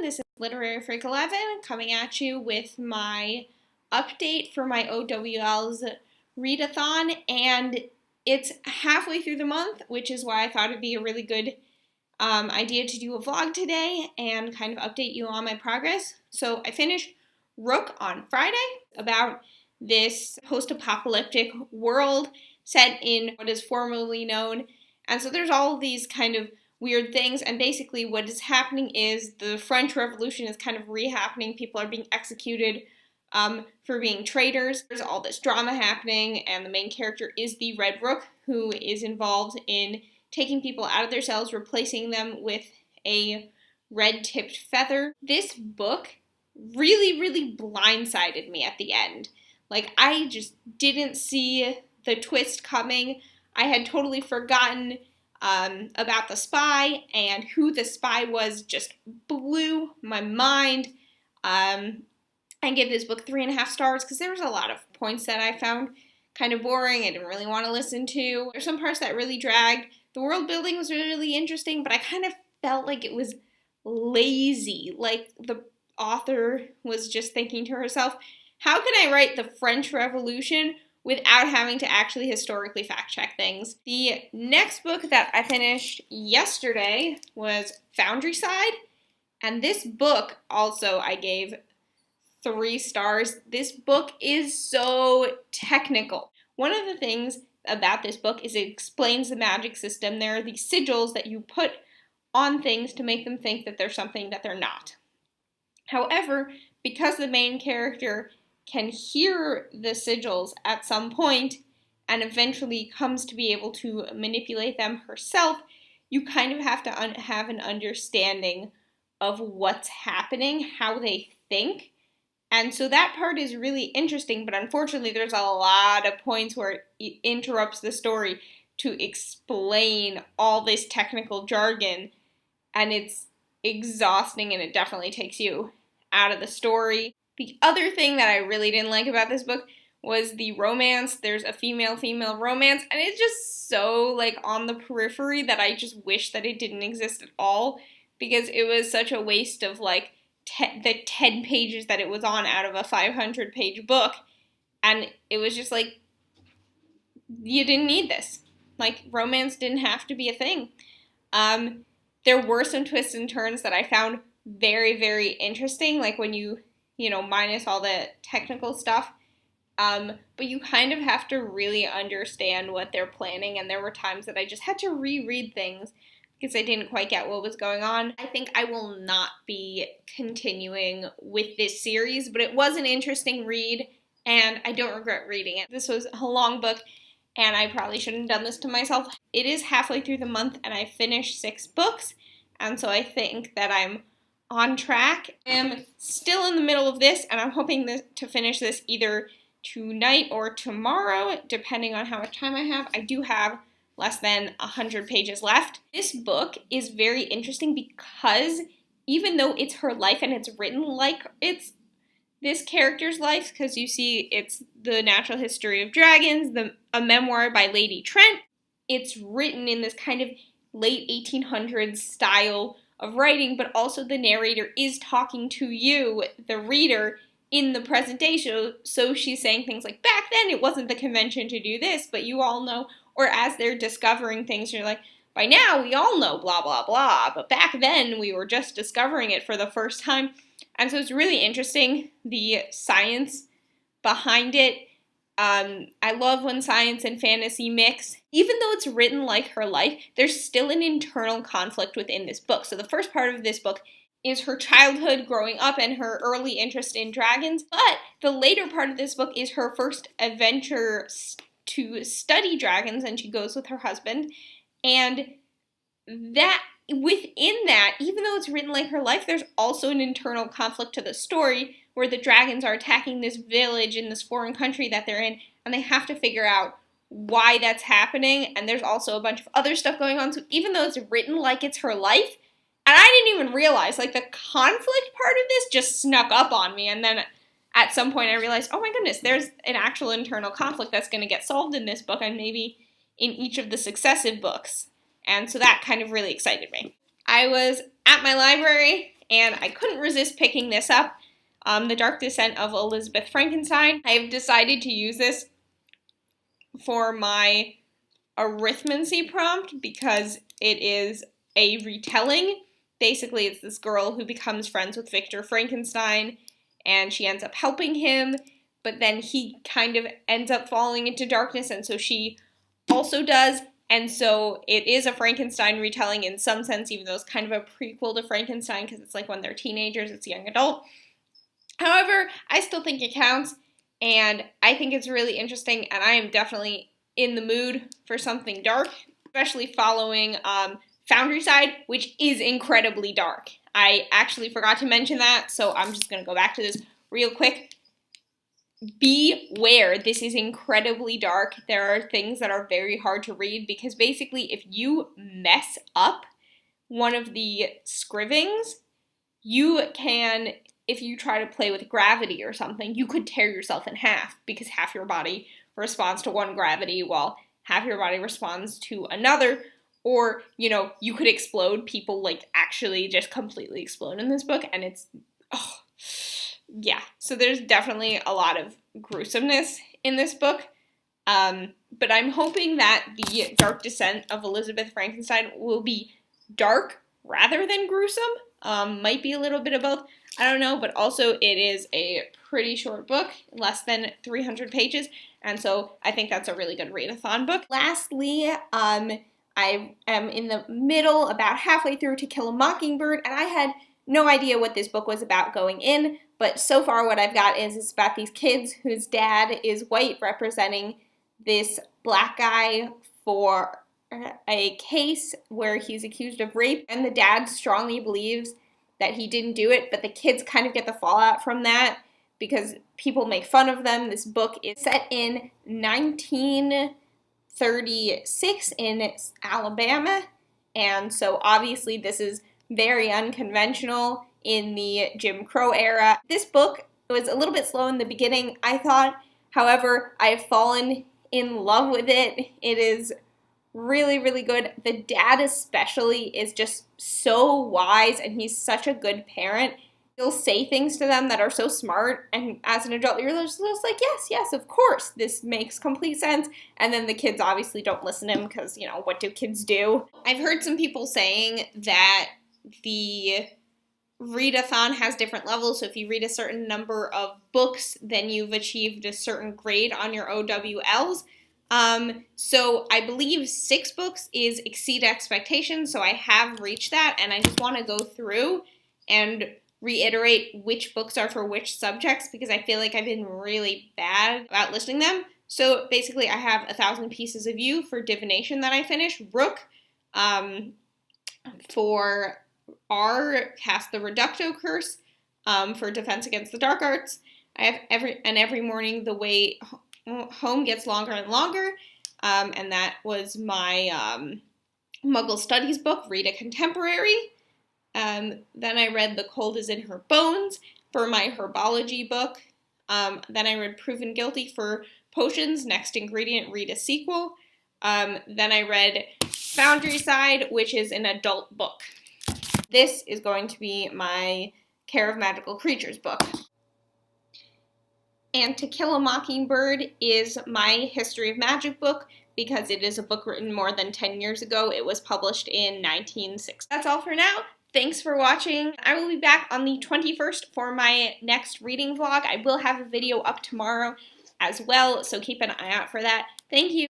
this is Literary Freak 11 coming at you with my update for my O.W.L's Read-a-Thon, and it's halfway through the month, which is why I thought it'd be a really good idea to do a vlog today and kind of update you on my progress. So I finished Rook on Friday, about this post-apocalyptic world set in what is formerly known, and so there's all of these kind of weird things, and basically what is happening is the French Revolution is kind of re-happening. People are being executed for being traitors. There's all this drama happening, and the main character is the Red Rook, who is involved in taking people out of their cells, replacing them with a red-tipped feather. This book really blindsided me at the end. Like, I just didn't see the twist coming. I had totally forgotten about the spy, and who the spy was just blew my mind. I give this book 3.5 stars because there was a lot of points that I found kind of boring. I didn't really want to listen to. There's some parts that really dragged. The world building was really interesting, but I kind of felt like it was lazy. Like the author was just thinking to herself, how can I write the French Revolution without having to actually historically fact-check things? The next book that I finished yesterday was Foundryside, and this book also I gave 3 stars. This book is so technical. One of the things about this book is it explains the magic system. There are these sigils that you put on things to make them think that they're something that they're not. However, because the main character can hear the sigils at some point and eventually comes to be able to manipulate them herself, you kind of have to have an understanding of what's happening, how they think. And so that part is really interesting, but unfortunately there's a lot of points where it interrupts the story to explain all this technical jargon, and it's exhausting, and it definitely takes you out of the story. The other thing that I really didn't like about this book was the romance. There's a female-female romance, and it's just so, like, on the periphery that I just wish that it didn't exist at all, because it was such a waste of, like, the 10 pages that it was on out of a 500-page book, and it was just like, you didn't need this. Like, romance didn't have to be a thing. There were some twists and turns that I found very interesting, like when you minus all the technical stuff, but you kind of have to really understand what they're planning, and there were times that I just had to reread things because I didn't quite get what was going on. I think I will not be continuing with this series, but it was an interesting read, and I don't regret reading it. This was a long book, and I probably shouldn't have done this to myself. It is halfway through the month, and I finished 6 books, and so I think that I'm on track. I'm still in the middle of this, and I'm hoping to finish this either tonight or tomorrow, depending on how much time I have. I do have less than 100 pages left. This book is very interesting because even though it's her life and it's written like it's this character's life, because you see it's the natural history of dragons, a memoir by Lady Trent, it's written in this kind of late 1800s style of writing, but also the narrator is talking to you, the reader, in the presentation, so she's saying things like, back then it wasn't the convention to do this, but you all know, or as they're discovering things, you're like, by now we all know blah blah blah, but back then we were just discovering it for the first time. And so it's really interesting, the science behind it. I love when science and fantasy mix. Even though it's written like her life, there's still an internal conflict within this book. So the first part of this book is her childhood growing up and her early interest in dragons, but the later part of this book is her first adventure to study dragons, and she goes with her husband, and that within that, even though it's written like her life, there's also an internal conflict to the story where the dragons are attacking this village in this foreign country that they're in, and they have to figure out why that's happening, and there's also a bunch of other stuff going on. So even though it's written like it's her life, and I didn't even realize, like, the conflict part of this just snuck up on me, and then at some point I realized, oh my goodness, there's an actual internal conflict that's going to get solved in this book, and maybe in each of the successive books. And so that kind of really excited me. I was at my library and I couldn't resist picking this up. The Dark Descent of Elizabeth Frankenstein. I've decided to use this for my arithmancy prompt because it is a retelling. Basically, it's this girl who becomes friends with Victor Frankenstein, and she ends up helping him, but then he kind of ends up falling into darkness, and so she also does. And so it is a Frankenstein retelling in some sense, even though it's kind of a prequel to Frankenstein because it's like when they're teenagers, it's young adult. However, I still think it counts, and I think it's really interesting, and I am definitely in the mood for something dark, especially following Foundry Side, which is incredibly dark. I actually forgot to mention that, so I'm just going to go back to this real quick. Beware, this is incredibly dark. There are things that are very hard to read because basically if you mess up one of the scrivings, you can, if you try to play with gravity or something, you could tear yourself in half because half your body responds to one gravity while half your body responds to another. Or, you know, you could explode. People, like, actually just completely explode in this book, and it's, oh, yeah. So there's definitely a lot of gruesomeness in this book. But I'm hoping that the Dark Descent of Elizabeth Frankenstein will be dark rather than gruesome. Might be a little bit of both. I don't know, but also it is a pretty short book, less than 300 pages, and so I think that's a really good read-a-thon book. Lastly, I am in the middle, about halfway through To Kill a Mockingbird, and I had no idea what this book was about going in, but so far what I've got is it's about these kids whose dad is white, representing this black guy for a case where he's accused of rape, and the dad strongly believes that he didn't do it, but the kids kind of get the fallout from that because people make fun of them. This book is set in 1936 in Alabama, and so obviously this is very unconventional in the Jim Crow era. This book was a little bit slow in the beginning, I thought. However, I have fallen in love with it. It is really, really good. The dad especially is just so wise, and he's such a good parent. He'll say things to them that are so smart, and as an adult, you're just like, yes, of course, this makes complete sense. And then the kids obviously don't listen to him because, you know, what do kids do? I've heard some people saying that the read-a-thon has different levels, so if you read a certain number of books, then you've achieved a certain grade on your O.W.Ls. So I believe 6 books is exceed expectations, so I have reached that, and I just want to go through and reiterate which books are for which subjects, because I feel like I've been really bad about listing them. So basically I have 1,000 Pieces of You for divination that I finished, Rook, for R, Cast the Reducto Curse, for Defense Against the Dark Arts. I have every morning the way home gets longer and longer, and that was my Muggle Studies book, Read a Contemporary. Then I read The Cold is in Her Bones for my herbology book. Then I read Proven Guilty for potions, next ingredient, read a sequel. Then I read Foundry Side, which is an adult book. This is going to be my Care of Magical Creatures book. And To Kill a Mockingbird is my History of Magic book because it is a book written more than 10 years ago. It was published in 1960. That's all for now. Thanks for watching. I will be back on the 21st for my next reading vlog. I will have a video up tomorrow as well, so keep an eye out for that. Thank you.